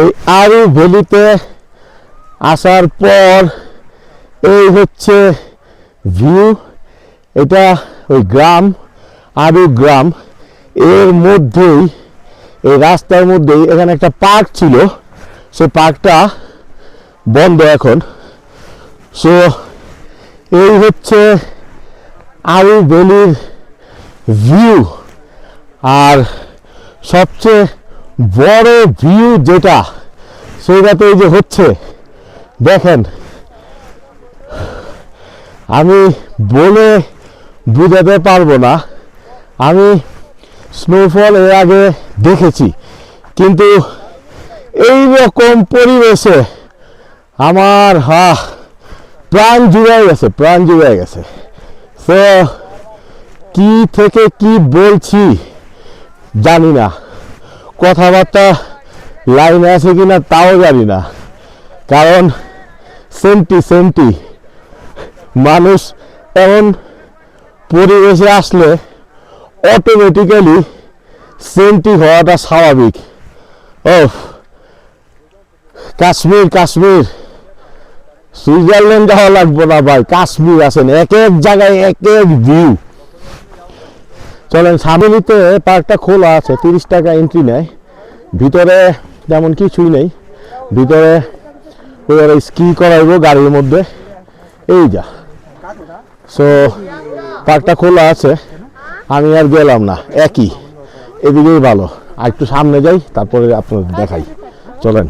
এই আরু ভ্যালিতে আসার পর এই হচ্ছে ভিউ। এটা ওই গ্রাম, আরু গ্রাম, এর মধ্যেই এই রাস্তার মধ্যেই এখানে একটা পার্ক ছিল, সে পার্কটা বন্ধ এখন। সো এই হচ্ছে আরু ভ্যালির ভিউ। আর সবচেয়ে বড় ভিউ যেটা, সেটা তো এই যে হচ্ছে, দেখেন, আমি বলে বোঝাতে পারবো না। আমি স্নোফল এর আগে দেখেছি, কিন্তু এই রকম পরিবেশে আমার প্রাণ জুড়ে গেছে। তো কি থেকে কি বলছি জানি না, কথাবার্তা লাইনে আছে কিনা তাও জানি না, কারণ সেন্টি মানুষ এমন পরিবেশে আসলে অটোমেটিক্যালি সেন্টি হওয়াটা স্বাভাবিক। কাশ্মীর সুইজারল্যান্ড যাওয়া লাগবে না ভাই, কাশ্মীর আসেন, এক এক জায়গায় এক এক ভিউ। চলেন, সামনেতে পার্কটা খোলা আছে, 30 টাকা এন্ট্রি নেয়। ভিতরে তেমন কিছুই নেই, ভিতরে ওই স্কি করাইবো গাড়ির মধ্যে, এই যা। সো পার্কটা খোলা আছে, আমি আর গেলাম না, একই, এদিকেই ভালো। আর একটু সামনে যাই, তারপরে আপনাদের দেখাই, চলেন।